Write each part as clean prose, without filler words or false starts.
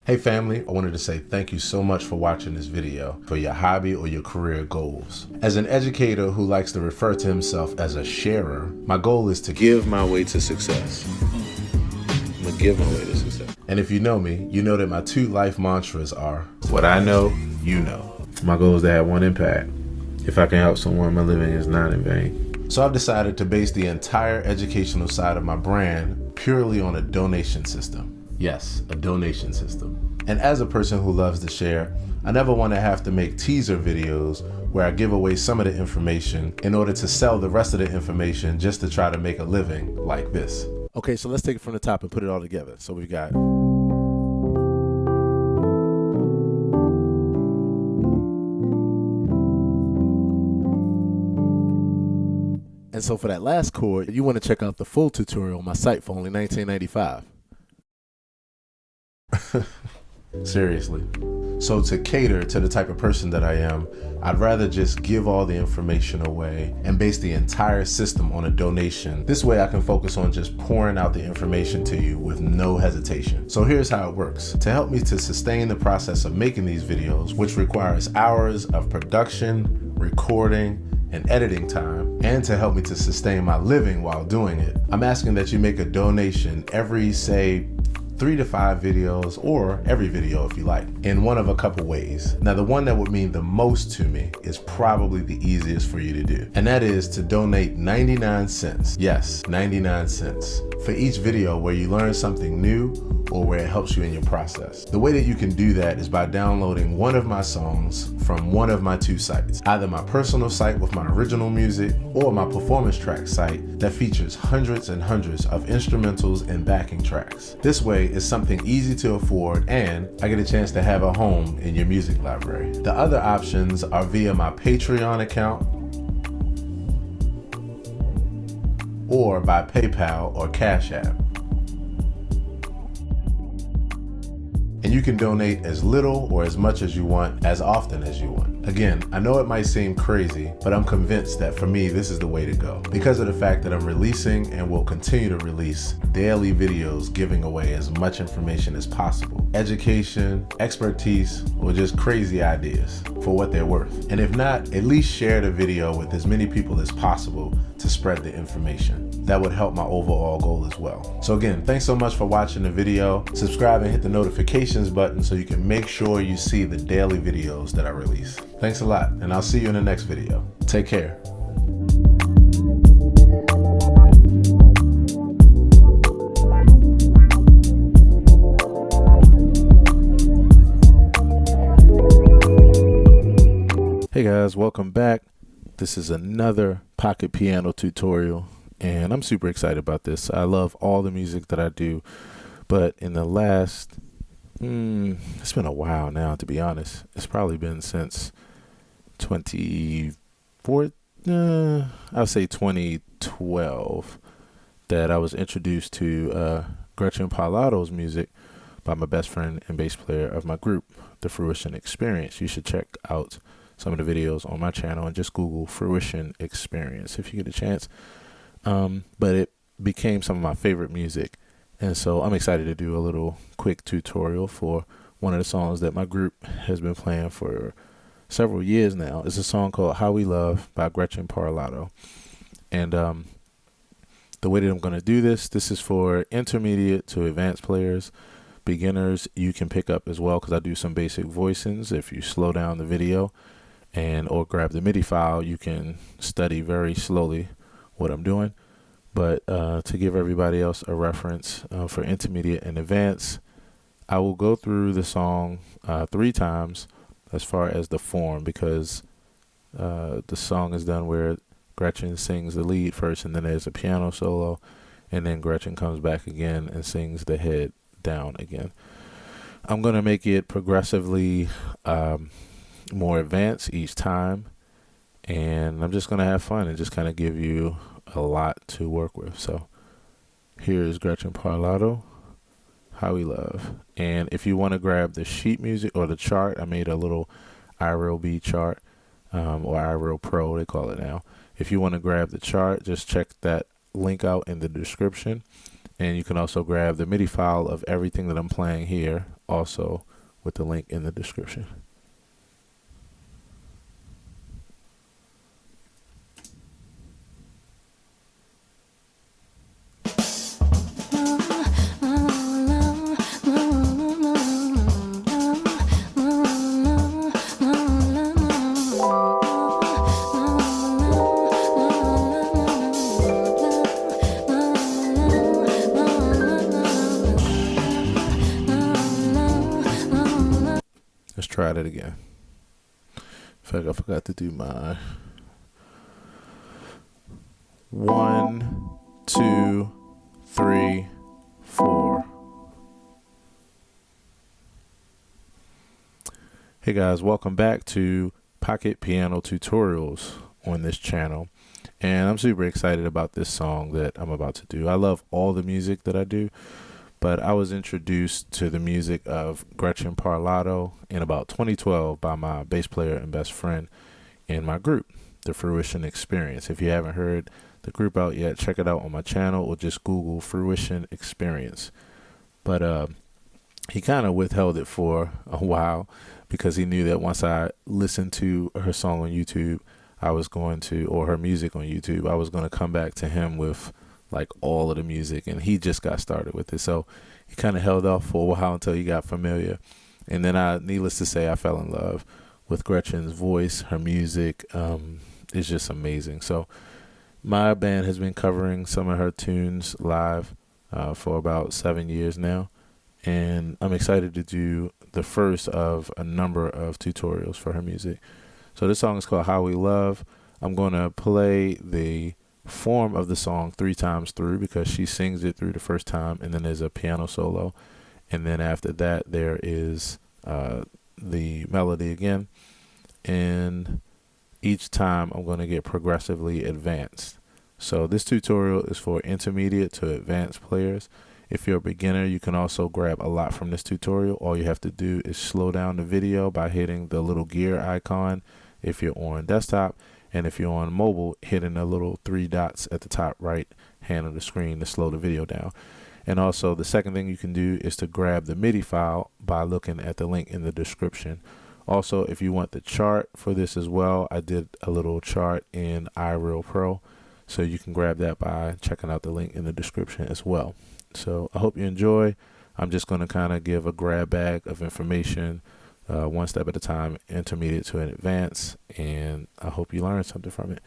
Hey family, I wanted to say thank you so much for watching this video for your hobby or your career goals. As an educator who likes to refer to himself as a sharer, my goal is to give my way to success. I'm gonna give my way to success. And if you know me, you know that my two life mantras are, what I know, you know. My goal is to have one impact. If I can help someone, my living is not in vain. So I've decided to base the entire educational side of my brand purely on a donation system. Yes, a donation system. And as a person who loves to share, I never want to have to make teaser videos where I give away some of the information in order to sell the rest of the information just to try to make a living like this. Okay, so let's take it from the top and put it all together. So we've got and so for that last chord, you want to check out the full tutorial on my site for only $19.95. Seriously. So to cater to the type of person that I am, I'd rather just give all the information away and base the entire system on a donation. This way I can focus on just pouring out the information to you with no hesitation. So here's how it works. To help me to sustain the process of making these videos, which requires hours of production, recording, and editing time, and to help me to sustain my living while doing it, I'm asking that you make a donation every, say, 3 to 5 videos, or every video if you like, in one of a couple ways. Now, the one that would mean the most to me is probably the easiest for you to do, and that is to donate 99 cents. Yes, 99 cents for each video where you learn something new or where it helps you in your process. The way that you can do that is by downloading one of my songs from one of my two sites, either my personal site with my original music or my performance track site that features hundreds and hundreds of instrumentals and backing tracks. This way, it's something easy to afford and I get a chance to have a home in your music library. The other options are via my Patreon account or by PayPal or Cash App. And you can donate as little or as much as you want, as often as you want. Again, I know it might seem crazy, but I'm convinced that for me, this is the way to go. Because of the fact that I'm releasing and will continue to release daily videos giving away as much information as possible. Education, expertise, or just crazy ideas for what they're worth. And if not, at least share the video with as many people as possible to spread the information. That would help my overall goal as well. So again, thanks so much for watching the video. Subscribe and hit the notifications button so you can make sure you see the daily videos that I release. Thanks a lot, and I'll see you in the next video. Take care. Hey guys, welcome back. This is another pocket piano tutorial, and I'm super excited about this. I love all the music that I do, but in the last, it's been a while now, to be honest. It's probably been since 2012 that I was introduced to Gretchen Parlato's music by my best friend and bass player of my group, the Fruition Experience. You should check out some of the videos on my channel and just Google Fruition Experience if you get a chance. But it became some of my favorite music. And so I'm excited to do a little quick tutorial for one of the songs that my group has been playing for several years now. It's a song called How We Love by Gretchen Parlato. And the way that I'm going to do this is for intermediate to advanced players. Beginners, you can pick up as well because I do some basic voicings. If you slow down the video or grab the MIDI file, you can study very slowly what I'm doing. But to give everybody else a reference for intermediate and advanced, I will go through the song 3 times as far as the form, because the song is done where Gretchen sings the lead first, and then there's a piano solo, and then Gretchen comes back again and sings the head down again. I'm going to make it progressively more advanced each time, and I'm just going to have fun and just kind of give you a lot to work with. So here's Gretchen Parlato, How We Love. And if you want to grab the sheet music or the chart, I made a little iReal chart, or iReal Pro they call it now. If you want to grab the chart, just check that link out in the description, And you can also grab the MIDI file of everything that I'm playing here, also with the link in the description. Let's try that again. In fact, I forgot to do my 1, 2, 3, 4. Hey guys, welcome back to Pocket Piano Tutorials on this channel. And I'm super excited about this song that I'm about to do. I love all the music that I do, but I was introduced to the music of Gretchen Parlato in about 2012 by my bass player and best friend in my group, the Fruition Experience. If you haven't heard the group out yet, check it out on my channel or just Google Fruition Experience. But he kind of withheld it for a while because he knew that once I listened to her song on YouTube, I was going to, or her music on YouTube, I was going to come back to him with like all of the music, and he just got started with it. So he kind of held off for a while until he got familiar. And then needless to say, I fell in love with Gretchen's voice. Her music is just amazing. So my band has been covering some of her tunes live for about 7 years now. And I'm excited to do the first of a number of tutorials for her music. So this song is called How We Love. I'm going to play the form of the song 3 times through because she sings it through the first time, and then there's a piano solo, and then after that there is the melody again, and each time I'm going to get progressively advanced. So this tutorial is for intermediate to advanced players. If you're a beginner, you can also grab a lot from this tutorial. All you have to do is slow down the video by hitting the little gear icon if you're on desktop, and if you're on mobile, hitting the little 3 dots at the top right hand of the screen to slow the video down. And also the second thing you can do is to grab the MIDI file by looking at the link in the description. Also, if you want the chart for this as well, I did a little chart in iReal Pro, so you can grab that by checking out the link in the description as well. So I hope you enjoy. I'm just going to kind of give a grab bag of information, one step at a time, intermediate to an advanced, and I hope you learn something from it.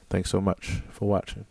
Thanks so much for watching.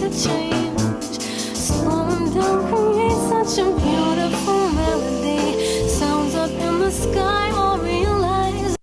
to change. Slowing down creates such a beautiful melody. Sounds up in the sky, or realize.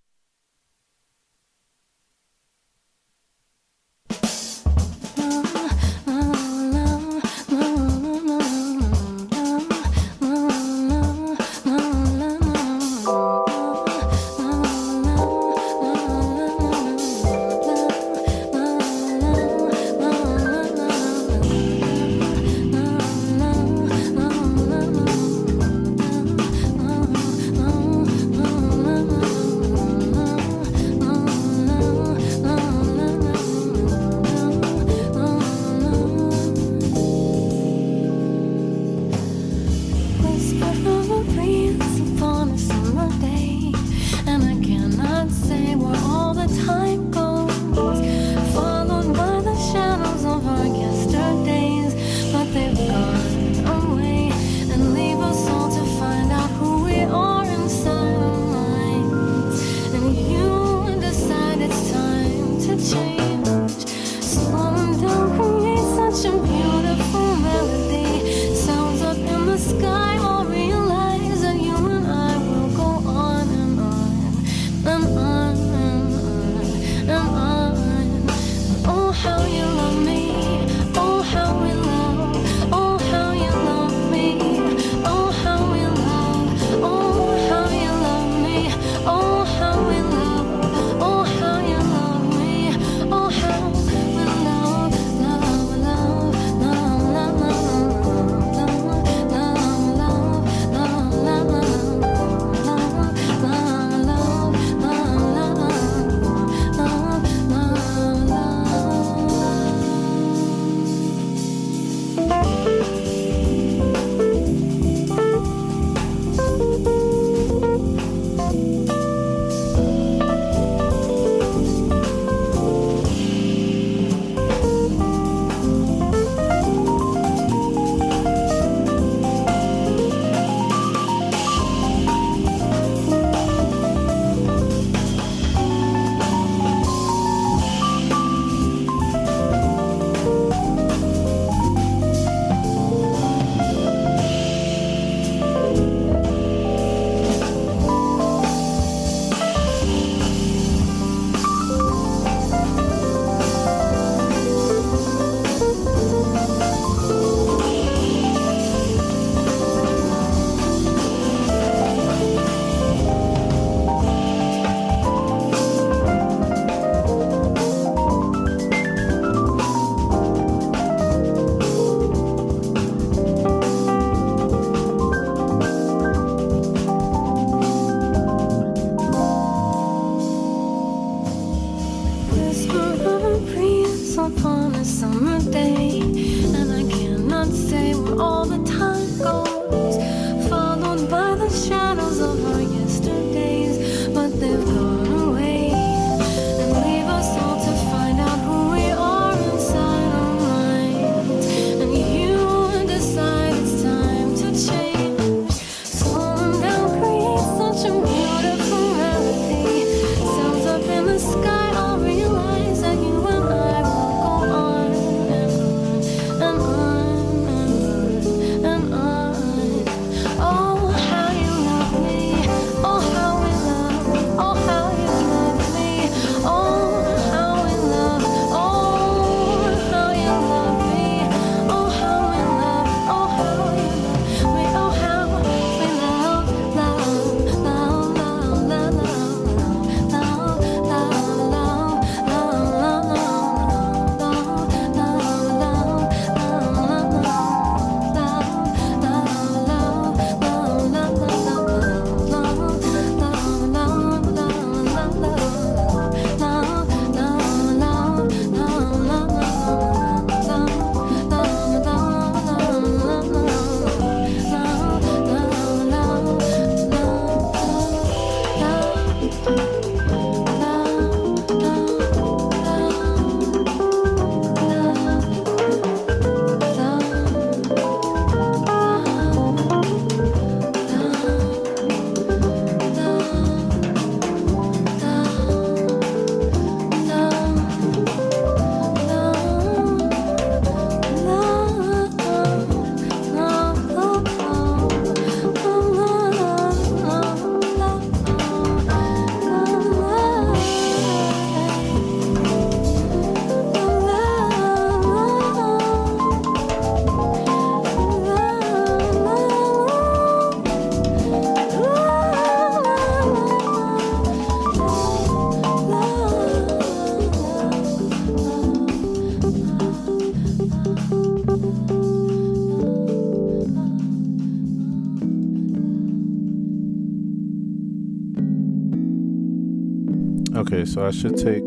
Okay, so I should take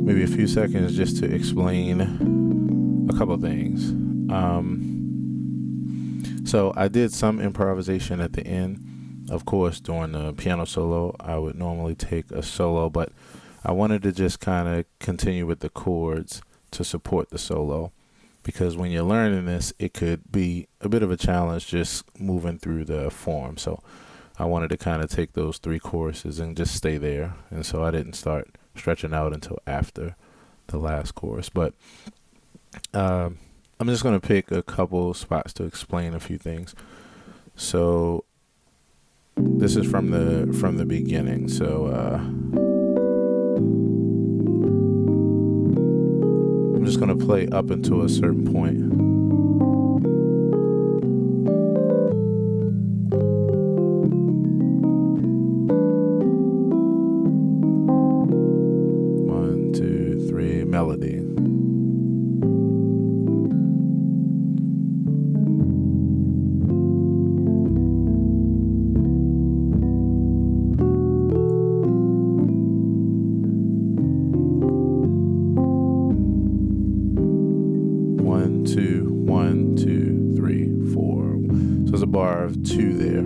maybe a few seconds just to explain a couple things. So I did some improvisation at the end. Of course, during the piano solo, I would normally take a solo, but I wanted to just kind of continue with the chords to support the solo, because when you're learning this, it could be a bit of a challenge just moving through the form. So I wanted to kind of take those 3 choruses and just stay there. And so I didn't start stretching out until after the last chorus. But I'm just going to pick a couple spots to explain a few things. So this is from the beginning. So I'm just going to play up until a certain point. One, two, three, melody. One, two, three, four. So there's a bar of 2 there.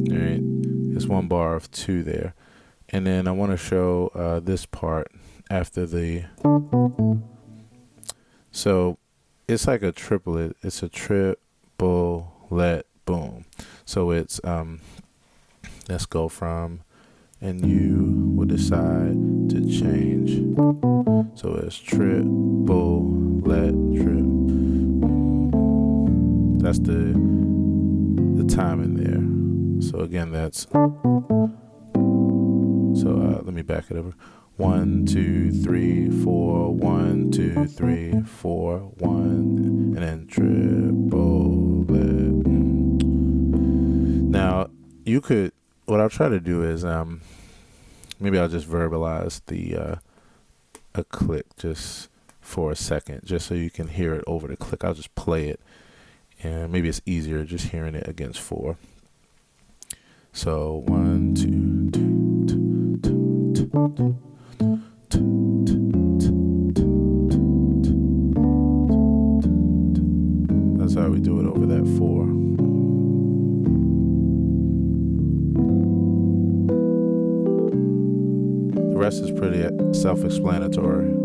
All right, there's 1 bar of 2 there, and then I want to show this part after the. So it's like a triplet. It's a triplet boom. So it's let's go from, and you will decide to change. So it's triplet trip. That's the time in there. So again, that's. So let me back it over. 1, 2, 3, 4. 1, 2, 3, 4. 1, and then triplet. Now you could. What I'll try to do is maybe I'll just verbalize a click just for a second, just so you can hear it over the click. I'll just play it, and maybe it's easier just hearing it against 4. So 1, 2, 2, 2, 2, 2. That's how we do it over that 4. The rest is pretty self-explanatory.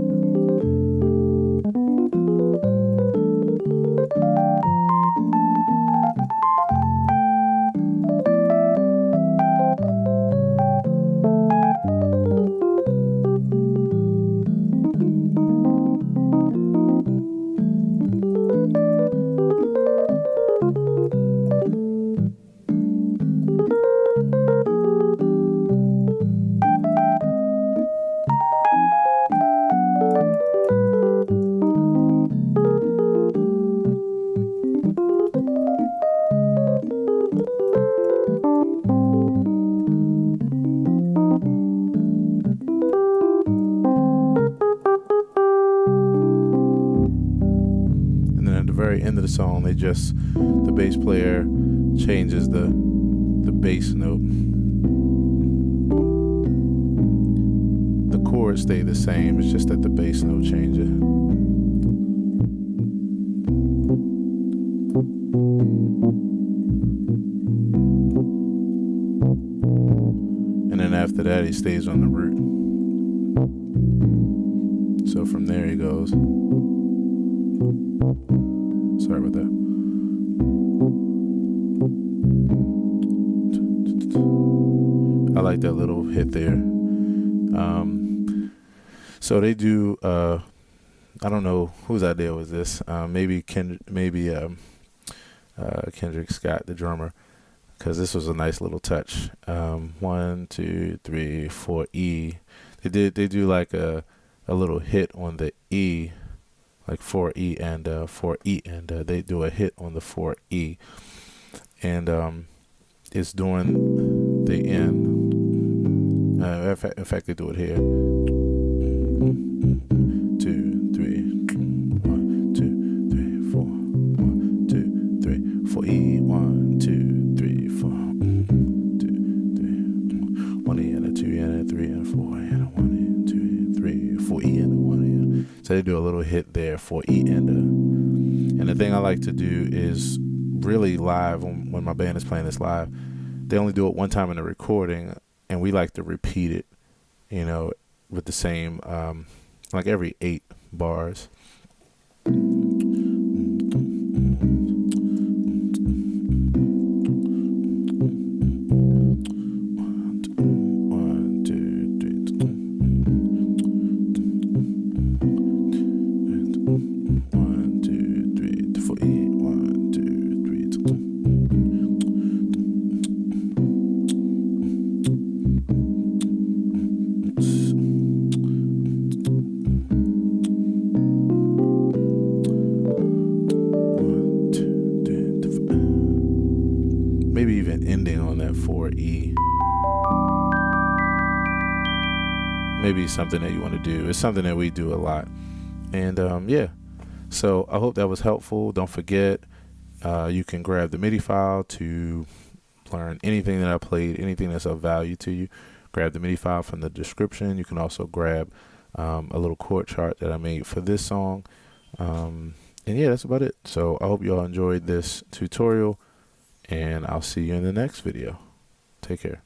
Very end of the song, the bass player changes the bass note. The chords stay the same, it's just that the bass note changes. And then after that, he stays on the root. So from there he goes. Sorry about that. I like that little hit there. So they do. I don't know whose idea was this. Maybe Kendrick Scott, the drummer, because this was a nice little touch. 1, 2, 3, 4 E. They do like a little hit on the E. Like 4E and 4E, and they do a hit on the 4E, and it's during the end. In fact, they do it here. 2, 3, 1, 2, 3, 4, 1, 2, 3, 4E, 1, 2, 3, 4, 2, 3, So they do a little hit there for E ender. And the thing I like to do is really live when my band is playing this live. They only do it one time in the recording, and we like to repeat it, with the same, like every 8 bars. Maybe even ending on that 4E. Maybe something that you want to do. It's something that we do a lot. And yeah, so I hope that was helpful. Don't forget, you can grab the MIDI file to learn anything that I played, anything that's of value to you. Grab the MIDI file from the description. You can also grab a little chord chart that I made for this song. And yeah, that's about it. So I hope you all enjoyed this tutorial, and I'll see you in the next video. Take care.